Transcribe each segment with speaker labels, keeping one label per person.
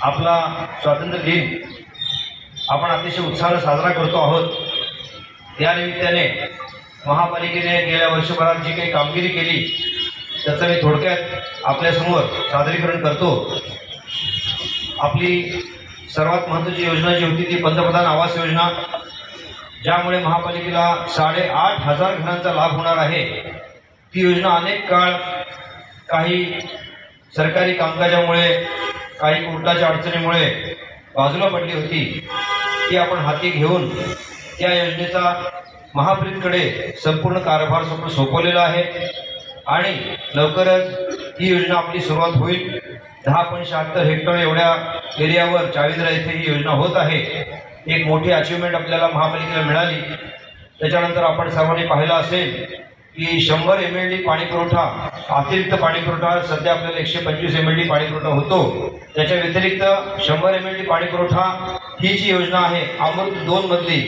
Speaker 1: आपला स्वातंत्र्य दिन आपण अतिशय उत्साहाने साजरा करतो आहोत। त्या निमित्ताने महापालिकेने गेल्या वर्षभरात जी काही कामगिरी केली त्याचं मी थोडक्यात आपल्यासमोर सादरीकरण करतो। आपली सर्वात महत्त्वाची योजना जी होती ती पंतप्रधान आवास योजना, ज्यामुळे महापालिकेला 8,500 घरांचा लाभ होणार आहे। ती योजना अनेक काळ काही सरकारी कामकाजामुळे, काही कोर्टाच्या अडचणीमुळे बाजूला पडली होती। ती आपण हाती घेऊन त्या योजनेचा महापालिकेकडे संपूर्ण कारभार सोपवलेला आहे आणि लवकरच ही योजना आपली सुरुवात होईल। 10.76 हेक्टर एवढ्या एरियावर चाळीसरा येथे ही योजना होत आहे। एक मोठी अचीवमेंट आपल्याला महापालिकेला मिळाली। त्याच्यानंतर आपण सर्वांनी पाहिलं असेल की 100 MLD पाणी पुरवठा, अतिरिक्त पाणी पुरवठा सध्या आपल्याला 125 MLD पाणी पुरवठा होतो। त्याच्या व्यतिरिक्त 100 MLD पाणी पुरवठा ही जी योजना आहे अमृत 2 मधली,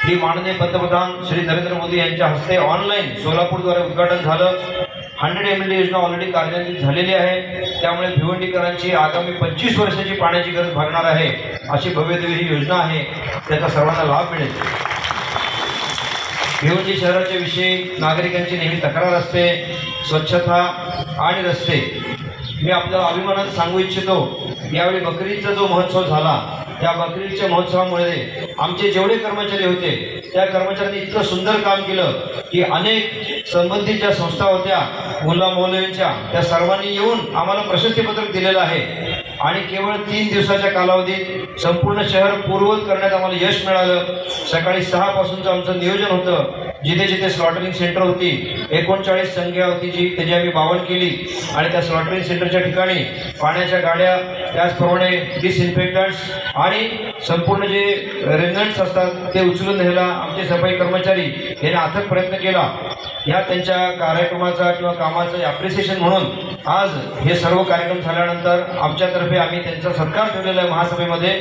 Speaker 1: ही माननीय पंतप्रधान श्री नरेंद्र मोदी यांच्या हस्ते ऑनलाईन सोलापूरद्वारे उद्घाटन झालं। 100 MLD योजना ऑलरेडी कार्यान्वित झालेली आहे। त्यामुळे भिवंडीकरांची आगामी 25 वर्षाची पाण्याची गरज भागणार आहे अशी भव्यदिव्य ही योजना आहे। त्याचा सर्वांना लाभ मिळेल। भिवंडी शहराच्या विषयी नागरिकांची नेहमी तक्रार असते, स्वच्छता आणि रस्ते। मी आपल्याला अभिमानाने सांगू इच्छितो, यावेळी बकरीचा जो महोत्सव झाला त्या बकरीच्या महोत्सवामुळे आमचे जेवढे कर्मचारी होते त्या कर्मचाऱ्यांनी इतकं सुंदर काम केलं की अनेक संबंधित ज्या संस्था होत्या मुला मौलवींच्या त्या सर्वांनी येऊन आम्हाला प्रशस्तीपत्रक दिलेलं आहे आणि केवळ 3 दिवसाच्या कालावधीत संपूर्ण शहर पूर्ववत करण्यात आम्हाला यश मिळालं। सकाळी 6 पासूनचं आमचं नियोजन होतं। जिथे जिथे स्लॉटरिंग सेंटर होती 39 संख्या होती जी त्याची आम्ही 52 केली आणि त्या स्लॉटरिंग सेंटरच्या ठिकाणी पाण्याच्या गाड्या, त्याचप्रमाणे डिसइन्फेक्टंट्स आणि संपूर्ण जे रेंजंट्स असतात ते उचलून न्यायला आमचे सफाई कर्मचारी यांनी अथक प्रयत्न केला। ह्या त्यांच्या कार्यक्रमाचा किंवा कामाचं ॲप्रिसिएशन म्हणून आज हे सर्व कार्यक्रम झाल्यानंतर आमच्यातर्फे आम्ही त्यांचा सत्कार ठेवलेला आहे महासभेमध्ये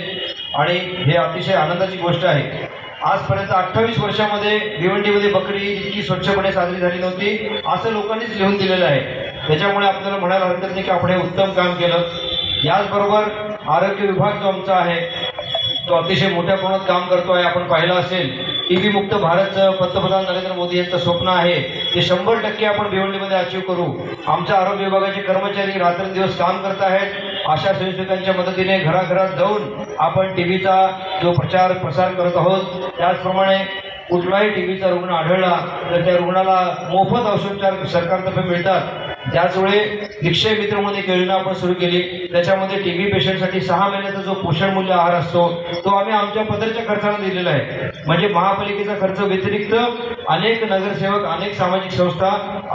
Speaker 1: आणि हे अतिशय आनंदाची गोष्ट आहे। आजपर्यंत 28 वर्षामध्ये भिवंडीमध्ये बकरी इतकी स्वच्छपणे साजरी झाली नव्हती असं लोकांनीच लिहून दिलेलं आहे। त्याच्यामुळे आपल्याला म्हणायला हरकत नाही की आपण हे उत्तम काम केलं। याचबरोबर आरोग्य विभाग जो आमचा आहे तो अतिशय मोठ्या प्रमाणात काम करतो आहे। आपण पाहिलं असेल टीबी मुक्त भारतचं पंतप्रधान नरेंद्र मोदी यांचं स्वप्न आहे ते 100% आपण भिवंडीमध्ये अचीव करू। आमच्या आरोग्य विभागाचे कर्मचारी रात्रंदिवस काम करत आहेत। आशा स्वयंसेवकांच्या मदतीने घराघरात जाऊन आपण टीबीचा जो प्रचार प्रसार करत आहोत। त्याचप्रमाणे कुठलाही टीबीचा रुग्ण आढळला तर त्या रुग्णाला मोफत औषधोपचार सरकारतर्फे मिळतात। त्याचवेळी निक्षय मित्र म्हणून एक योजना आपण सुरू केली, त्याच्यामध्ये टीबी पेशंटसाठी 6 महिन्याचा जो पोषण मूल्य आहार असतो तो आम्ही आमच्या पदरच्या खर्चाने दिलेला आहे। म्हणजे महापालिकेचा खर्च व्यतिरिक्त अनेक नगरसेवक, अनेक सामाजिक संस्था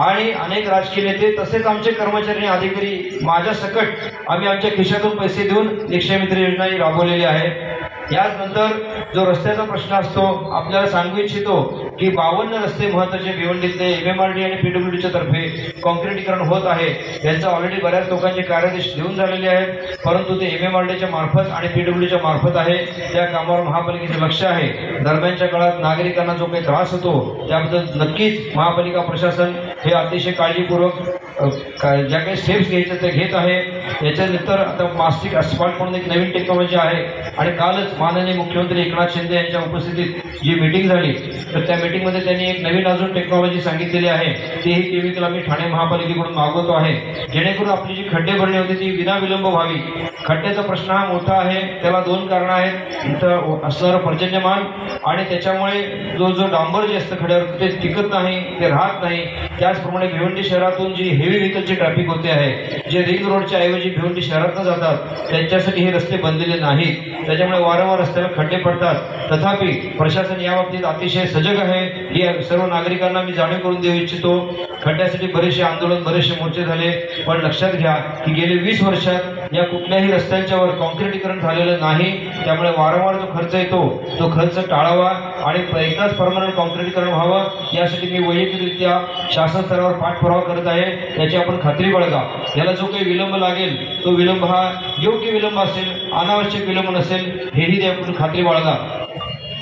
Speaker 1: आणि अनेक राजकीय नेते तसेच आमचे कर्मचारी अधिकारी माझ्या सकट आम्ही आमच्या खिशातून पैसे देऊन निक्षय मित्र योजना ही राबवलेली आहे। याचनंतर जो रस्त्याचा प्रश्न असतो आपल्याला सांगू इच्छितो की 52 रस्ते महत्त्वाचे भिवंडीतले MMRD आणि PWDच्या तर्फे कॉन्क्रिटीकरण होत आहे। यांचा ऑलरेडी बऱ्याच लोकांचे कार्यादेश देऊन झालेले आहेत, परंतु ते MMRDच्या मार्फत आणि PWDच्या मार्फत आहे। त्या कामावर महापालिकेचे लक्ष आहे। दरम्यानच्या काळात नागरिकांना जो काही त्रास होतो त्याबद्दल नक्कीच महापालिका प्रशासन हे अतिशय काळजीपूर्वक ज्या काही स्टेप्स घ्यायचे ते घेत आहे। याच्यानंतर आता प्लास्टिक अस्फाल्ट म्हणून एक नवीन टेक्नॉलॉजी आहे आणि कालच माननीय मुख्यमंत्री एकनाथ शिंदे यांच्या उपस्थितीत जी मीटिंग झाली तर त्या मीटिंगमध्ये त्यांनी एक नवीन अजून टेक्नॉलॉजी सांगितलेली आहे, तेही केमिकल आम्ही ठाणे महापालिकेकडून मागवतो आहे, जेणेकरून आपली जी खड्डे भरणी होती ती विनाविलंब व्हावी. खड्ड्याचा प्रश्न हा मोठा आहे, त्याला दोन कारणं आहेत. इथं असणारं पर्जन्यमान आणि त्याच्यामुळे जो डांबर जे असतं खड्ड्यावर ते टिकत नाही, ते राहत नाही. त्याचप्रमाणे भिवंडी शहरातून जी हेवी व्हेकलची ट्रॅफिक होते आहे, जे रिंग रोडच्या ऐवजी भिवंडी शहरातनं जातात, त्यांच्यासाठी हे रस्ते बनलेले नाहीत. त्याच्यामुळे वारंवार रस्त्याला खड्डे पडतात. तथापि प्रशासन याबाबतीत अतिशय सजग आहे. हे सर्व नागरिकांना मी जाणीव करून देऊ इच्छितो. खड्ड्यासाठी बरेचसे आंदोलन, बरेचसे मोर्चे झाले, पण लक्षात घ्या की गेली 20 वर्षात या कुठल्याही रस्त्यांच्यावर कॉन्क्रिटीकरण झालेलं नाही. त्यामुळे वारंवार जो खर्च येतो तो खर्च टाळावा आणि एकदाच परमनंट कॉन्क्रिटीकरण व्हावं, यासाठी मी वैयक्तिकरित्या शासन स्तरावर पाठपुरावा करत आहे. याची आपण खात्री बाळगा. याला जो काही विलंब लागेल तो विलंब हा योग्य विलंब असेल, अनावश्यक विलंब नसेल, हेही आपण खात्री बाळगा.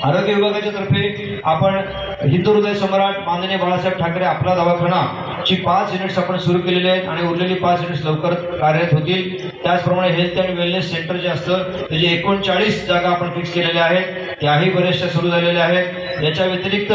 Speaker 1: आरोग्य विभागाच्या तर्फे आपण हिंदू हृदय सम्राट माननीय बाळासाहेब ठाकरे आपला दवाखाना ची 5 युनिट्स आपण सुरू केलेले आहेत आणि उरलेली 5 युनिट्स लवकर कार्यरत होतील. त्याचप्रमाणे हेल्थ अँड वेलनेस सेंटर जे असतं त्याचे 39 जागा आपण फिक्स केलेल्या आहेत, त्याही बऱ्याचशा सुरू झालेल्या आहेत. याच्या व्यतिरिक्त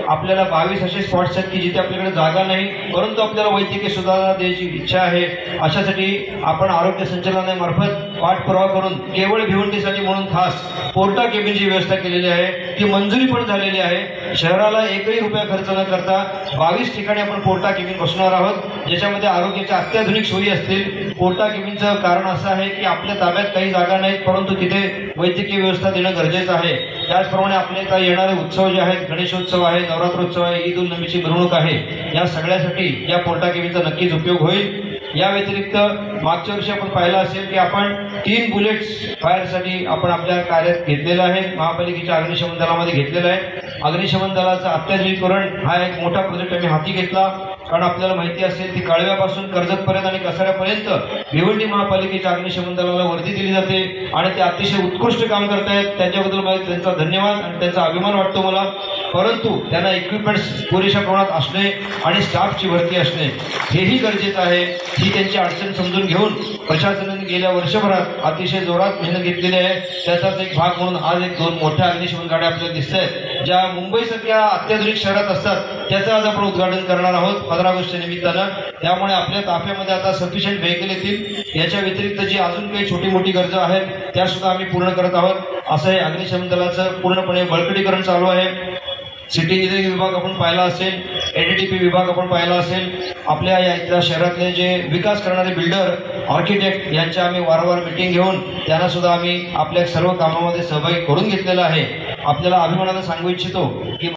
Speaker 1: आपल्याला 22 असे स्पॉट्स आहेत की जिथे आपल्याकडे जागा नाही, परंतु आपल्याला वैद्यकीय सुधारणा द्यायची इच्छा आहे. अशासाठी आपण आरोग्य संचालनालयामार्फत पाठपुरावा करून केवळ भिवंडीसाठी म्हणून खास पोर्टा केबिनची व्यवस्था केलेली आहे. ती मंजुरी पण झालेली आहे. शहराला 1ही रुपया खर्च न करता 22 ठिकाणी आपण पोर्टा केबिन बसवणार आहोत, ज्याच्यामध्ये आरोग्याच्या अत्याधुनिक सोयी असतील. पोर्टा केबिनचं कारण असं आहे की आपल्या ताब्यात काही जागा नाहीत, परंतु तिथे वैद्यकीय व्यवस्था देणं गरजेचं आहे. त्याचप्रमाणे आपले काही येणारे उत्सव जे आहेत, गणेशोत्सव आहे, नवरात्रोत्सव आहे, ईद उल नबीची मिरवणूक आहे, या सगळ्यासाठी या पोर्टा केबिनचा नक्कीच उपयोग होईल. या व्यतिरिक्त मागच्या वर्षी आपण पाहिलं असेल की आपण 3 बुलेट्स फायरसाठी आपण आपल्या कार्यात घेतलेलं आहे, महापालिकेच्या अग्निशमन दलामध्ये घेतलेलं आहे. अग्निशमन दलाचं अत्याधुनिकीकरण हा एक मोठा प्रोजेक्ट आम्ही हाती घेतला, कारण आपल्याला माहिती असेल की काळव्यापासून कर्जतपर्यंत आणि कसाऱ्यापर्यंत भिवंडी महापालिकेच्या अग्निशमन दलाला वर्दी दिली जाते आणि ते अतिशय उत्कृष्ट काम करतायत. त्याच्याबद्दल मला त्यांचा धन्यवाद आणि त्यांचा अभिमान वाटतो मला. परंतु त्यांना इक्विपमेंट्स पुरेशा प्रमाणात असणे आणि स्टाफची भरती असणे हेही गरजेचं आहे. ही त्यांची अडचण समजून घेऊन प्रशासनाने गेल्या वर्षभरात अतिशय जोरात मेहनत घेतलेली आहे. त्याचाच एक भाग म्हणून आज 2 मोठ्या अग्निशमन गाड्या आपल्याला दिसत आहेत, ज्या मुंबईसारख्या अत्याधुनिक शहरात असतात. त्याचं आज आपण उद्घाटन करणार आहोत 15 ऑगस्टच्या निमित्तानं. त्यामुळे आपल्या ताफ्यामध्ये आता सफिशियंट व्हेकल येतील. याच्या व्यतिरिक्त जी अजून काही छोटी मोठी गरजा आहेत त्या सुद्धा आम्ही पूर्ण करत आहोत. असं हे अग्निशमन दलाचं पूर्णपणे बळकटीकरण चालू आहे. सिटी इंजिनिअरिंग विभाग आपण पाहिला असेल, एडीटीपी विभाग आपण पाहिला असेल. आपल्या या इथल्या शहरातले जे विकास करणारे बिल्डर, आर्किटेक्ट यांच्या आम्ही वारंवार मीटिंग घेऊन त्यांना सुद्धा आम्ही आपल्या सर्व कामामध्ये सहभागी करून घेतलेला आहे. आपल्याला अभिमानानं सांगू इच्छितो की